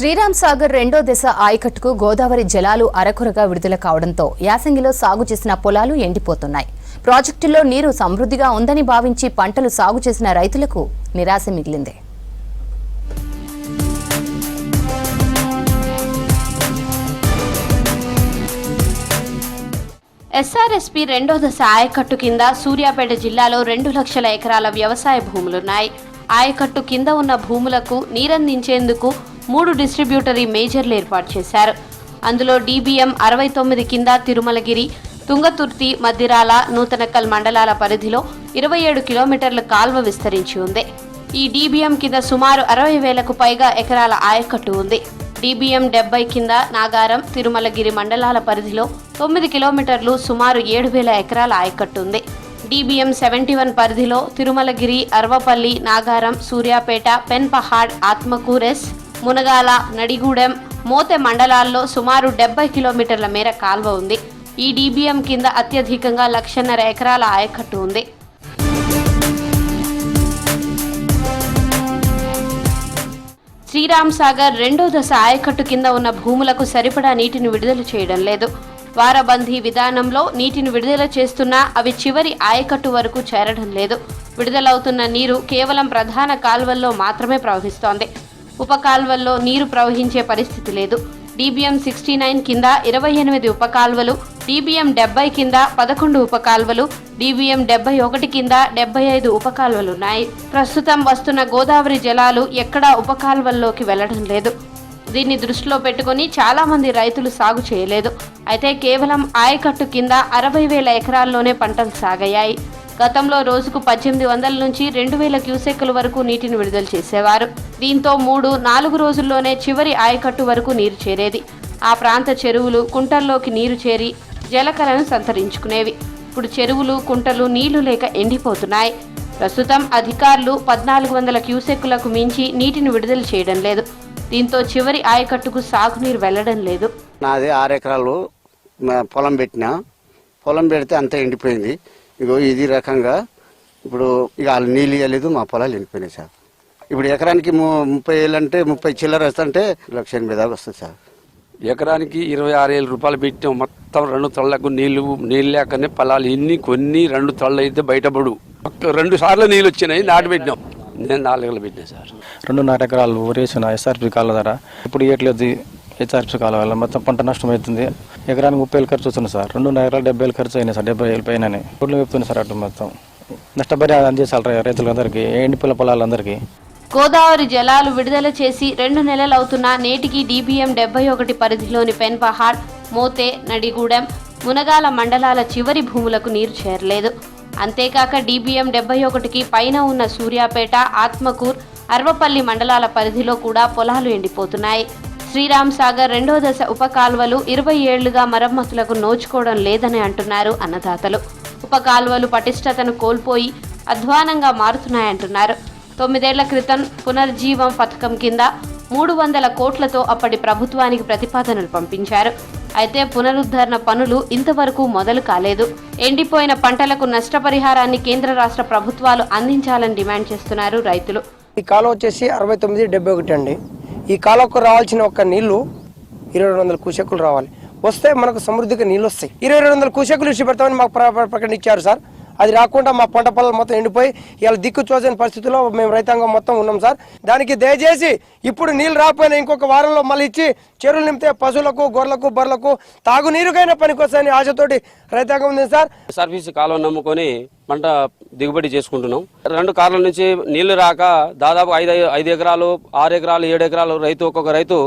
శ్రీరామ్ సాగర్ రెండో దశ ఆయకట్టుకు గోదావరి జలాలు అరకొరగా విడుదల కావడంతో యాసంగిలో సాగు చేసిన పొలాలు ఎండిపోతున్నాయి. ప్రాజెక్టులో నీరు సమృద్ధిగా ఉందని భావించి పంటలు సాగు చేసిన రైతులకు నిరాశ మిగిలింది. ఎస్ఆర్ఎస్పీ రెండో దశ ఆయకట్టు కింద సూర్యాపేట జిల్లాలో 2 లక్షల ఎకరాల వ్యవసాయ భూములున్నాయి. ఆయకట్టు కింద ఉన్న భూములకు నీరందించేందుకు 3 డిస్ట్రిబ్యూటరీ మేజర్లు ఏర్పాటు చేశారు. అందులో DBM 69 కింద తిరుమలగిరి, తుంగతుర్తి, మద్దిరాల, నూతనకల్ మండలాల పరిధిలో 27 కిలోమీటర్ల కాల్వ విస్తరించి ఉంది. ఈ DBM కింద సుమారు 60,000కు పైగా ఎకరాల ఆయకట్టు ఉంది. DBM 70 కింద నాగారం, తిరుమలగిరి మండలాల పరిధిలో 9 కిలోమీటర్లు సుమారు 7,000 ఎకరాల ఆయకట్టు ఉంది. DBM 71 పరిధిలో తిరుమలగిరి, అర్వపల్లి, నాగారం, సూర్యాపేట, పెన్పహాడ్, ఆత్మకూరెస్, మునగాల, నడిగూడెం, మోతె మండలాల్లో సుమారు 70 కిలోమీటర్ల మేర కాల్వ ఉంది. ఈ DBM కింద అత్యధికంగా 1,50,000 ఎకరాల ఆయకట్టు ఉంది. శ్రీరామ్ సాగర్ రెండో దశ ఆయకట్టు కింద ఉన్న భూములకు సరిపడా నీటిని విడుదల చేయడం లేదు. వారబందీ విధానంలో నీటిని విడుదల చేస్తున్నా అవి చివరి ఆయకట్టు వరకు చేరడం లేదు. విడుదలవుతున్న నీరు కేవలం ప్రధాన కాల్వల్లో మాత్రమే ప్రవహిస్తోంది. ఉప కాల్వల్లో నీరు ప్రవహించే పరిస్థితి లేదు. DBM 69 కింద 28 ఉపకాల్వలు, DBM 70 కింద 11 ఉపకాల్వలు, DBM 71 కింద 75 ఉపకాల్వలున్నాయి. ప్రస్తుతం వస్తున్న గోదావరి జలాలు ఎక్కడా ఉపకాల్వల్లోకి వెళ్లడం లేదు. దీన్ని దృష్టిలో పెట్టుకుని చాలా మంది రైతులు సాగు చేయలేదు. అయితే కేవలం ఆయకట్టు కింద 60,000 ఎకరాల్లోనే పంటలు సాగయ్యాయి. గతంలో రోజుకు 1,800 నుంచి 2,000 క్యూసెక్కుల వరకు నీటిని విడుదల చేసేవారు. దీంతో 3-4 రోజుల్లోనే చివరి ఆయకట్టు వరకు నీరు చేరేది. ఆ ప్రాంత చెరువులు, కుంటల్లోకి నీరు చేరి జలకలను సంతరించుకునేవి. ఇప్పుడు చెరువులు, కుంటలు నీళ్లు లేక ఎండిపోతున్నాయి. ప్రస్తుతం అధికారులు 1,400 క్యూసెక్కులకు మించి నీటిని విడుదల చేయడం లేదు. దీంతో చివరి ఆయకట్టుకు సాగునీరు వెళ్లడం లేదు. నాది 6 ఎకరాలు పొలం పెట్టినా, పొలం పెడితే అంతా ఎండిపోయింది. ఇగో ఇది రకంగా ఇప్పుడు ఇక వాళ్ళు నీళ్ళు ఇవ్వలేదు, మా పొలాలు ఎండిపోయినాయి సార్. ఇప్పుడు ఎకరానికి 30,000 అంటే 30 చిల్లర వస్తుంటే 1,80,000 దాకా వస్తుంది సార్. ఎకరానికి 26,000 రూపాయలు పెట్టాం. మొత్తం 2 తళ్ళకు నీళ్లు లేకనే పొలాలు కొన్ని 2 తళ్ళు అయితే బయటపడు. 2 సార్లు నీళ్ళు వచ్చినాయి, నాటు పెట్టినాం. నేను 4 ఎకరాలు పెట్టినా సార్. 2.5 ఎకరాలు ఊరేసిన SRP కాలువ ధర ఇప్పుడు ఇవ్వట్లేదు. HRP కాలువ వల్ల మొత్తం పంట నష్టం అవుతుంది. ఎకరానికి 30,000 ఖర్చు వస్తుంది సార్. 2.5 ఎకరాలు 70,000 ఖర్చు అయినాయి సార్. 70,000 పైన రోడ్లు చెప్తుంది సార్. అటు మొత్తం నష్టపరిహారం అందించాలి రైతులందరికీ, ఎండిపోయిన పొలాలందరికీ. గోదావరి జలాలు విడుదల చేసి 2 నెలలు అవుతున్నా నేటికి DBM 71 పరిధిలోని పెన్పహాడ్, మోతే, నడిగూడెం, మునగాల మండలాల చివరి భూములకు నీరు చేరలేదు. అంతేకాక DBM 71కి పైన ఉన్న సూర్యాపేట, ఆత్మకూర్, అర్వపల్లి మండలాల పరిధిలో కూడా పొలాలు ఎండిపోతున్నాయి. శ్రీరామ్ సాగర్ రెండో దశ ఉపకాల్వలు 20 ఏళ్లుగా మరమ్మతులకు నోచుకోవడం లేదని అంటున్నారు అన్నదాతలు. ఉపకాల్వలు పటిష్టతను కోల్పోయి అధ్వానంగా మారుతున్నాయంటున్నారు. 9 ఏళ్ల క్రితం పునర్జీవం పథకం కింద 300 కోట్లతో అప్పటి ప్రభుత్వానికి ప్రతిపాదనలు పంపించారు. అయితే పునరుద్ధరణ పనులు ఇంతవరకు మొదలు కాలేదు. ఎండిపోయిన పంటలకు నష్టపరిహారాన్ని కేంద్ర రాష్ట్ర ప్రభుత్వాలు అందించాలని డిమాండ్ చేస్తున్నారు రైతులు. ఈ కాలువ వచ్చేసి 69-71 అండి. ఈ కాలువకు రావాల్సిన ఒక్క నీళ్లు 2,200 క్యూసెక్కులు రావాలి. వస్తే మనకు సమృద్ధిగా నీళ్ళు వస్తాయి. 2,200 క్యూసెక్కులు ఇచ్చి పెడతామని మాకు ప్రకటించారు సార్. అది రాకుండా మా పంట పొలాలు మొత్తం ఎండిపోయి ఇలా దిక్కు చూసని పరిస్థితుల్లో మేము రైతాంగం మొత్తం ఉన్నాం సార్. దానికి దయచేసి ఇప్పుడు నీళ్ళు రాకపోయినా ఇంకొక వారంలో మళ్ళీ ఇచ్చి చెరువులు నింపితే పశువులకు, గొర్రెలకు, బర్రెలకు తాగునీరుకైనా పనికొస్తాయని ఆశతోటి రైతాంగం ఉంది సార్. సర్వీస్ కాలువ నమ్ముకొని పంట దిగుబడి చేసుకుంటున్నాం. 2 కాలువల నుంచి నీళ్లు రాక దాదాపు 5 ఎకరాలు, 6 ఎకరాలు, 7 ఎకరాలు ఒక్కొక్క రైతు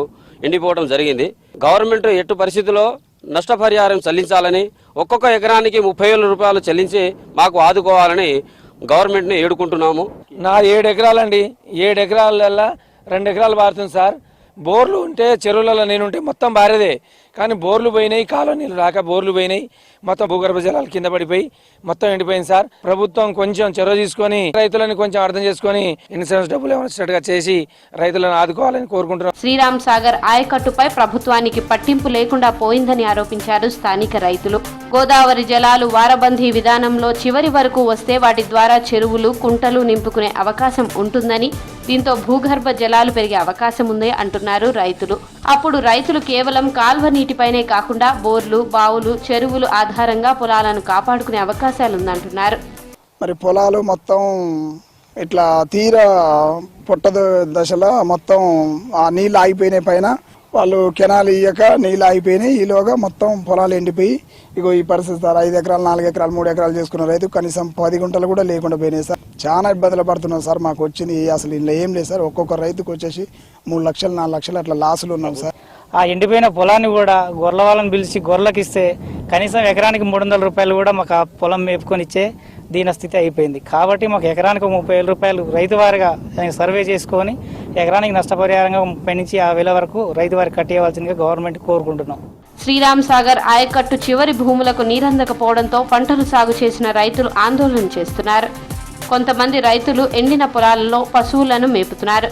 ఎండిపోవడం జరిగింది. గవర్నమెంట్ ఎట్టు పరిస్థితుల్లో నష్టపరిహారం చెల్లించాలని, ఒక్కొక్క ఎకరానికి 30,000 రూపాయలు చెల్లించి మాకు ఆదుకోవాలని గవర్నమెంట్ని ఏడుకుంటున్నాము. నా 7 ఎకరాలండి. 7 ఎకరాలల్లో 2 ఎకరాలు బారుతుంది సార్. బోర్లు ఉంటే చెరువులలో నేనుంటే మొత్తం బారేదే. కానీ బోర్లు పోయినాయి, కాలువ నీళ్ళు రాక బోర్లు పోయినాయి, మొత్తం భూగర్భ జలాలు కింద పడిపోయి మొత్తం ఎండిపోయింది సార్. ప్రభుత్వం కొంచెం చొరవ తీసుకొని రైతులని కొంచెం అర్థం చేసుకొని ఇన్సూరెన్స్ డబ్బులు ఏమైనా చేసి రైతులను ఆదుకోవాలని కోరుకుంటున్నాం. శ్రీరామ్ సాగర్ ఆయకట్టుపై ప్రభుత్వానికి పట్టింపు లేకుండా పోయిందని ఆరోపించారు స్థానిక రైతులు. గోదావరి జలాలు వారబందీ విధానంలో చివరి వరకు వస్తే వాటి ద్వారా చెరువులు, కుంటలు నింపుకునే అవకాశం ఉంటుందని, దీంతో భూగర్భ జలాలు పెరిగే అవకాశం ఉంది అంటున్నారు రైతులు. అప్పుడు రైతులు కేవలం కాల్వ నీటిపైనే కాకుండా బోర్లు, బావులు, చెరువులు ఆధారంగా పొలాలను కాపాడుకునే అవకాశాలుందంటున్నారు. మరి పొలాలు మొత్తం ఇట్లా తీర పొట్ట దశలో మొత్తం ఆ నీళ్ళు ఆగిపోయినాయి. పైన వాళ్ళు కెనాల్ ఇయ్యక నీళ్ళు ఆగిపోయినాయి. ఈలోగా మొత్తం పొలాలు ఎండిపోయి ఇగో ఈ పరిస్థితి సార్. 5 ఎకరాలు, 4 ఎకరాలు, 3 ఎకరాలు చేసుకున్న రైతు కనీసం 10 గుంటలు కూడా లేకుండా పోయినాయి సార్. చాలా ఇబ్బందులు పడుతున్నాం సార్. మాకు వచ్చింది అసలు ఇంట్లో ఏం లేదు సార్. ఒక్కొక్క రైతుకు వచ్చేసి 3 లక్షలు, 4 లక్షలు అట్లా లాసులు ఉన్నాం సార్. ఆ ఎండిపోయిన పొలాన్ని కూడా గొర్రెల వాళ్ళని పిలిచి గొర్రెలకు ఇస్తే కనీసం ఎకరానికి 300 రూపాయలు కూడా మాకు ఆ పొలం మేపుకొని ఇచ్చే దీనస్థితి అయిపోయింది. కాబట్టి మాకు ఎకరానికి 30,000 రూపాయలు రైతు వారిగా సర్వే చేసుకొని ఎకరానికి నష్టపరిహారంగా 30 నుంచి 50,000 వరకు రైతు వారికి కట్టేయవలసిందిగా గవర్నమెంట్ కోరుకుంటున్నాం. శ్రీరామ్ సాగర్ ఆయకట్టు చివరి భూములకు నీరందకపోవడంతో పంటలు సాగు చేసిన రైతులు ఆందోళన చేస్తున్నారు. కొంతమంది రైతులు ఎండిన పొలాలలో పశువులను మేపుతున్నారు.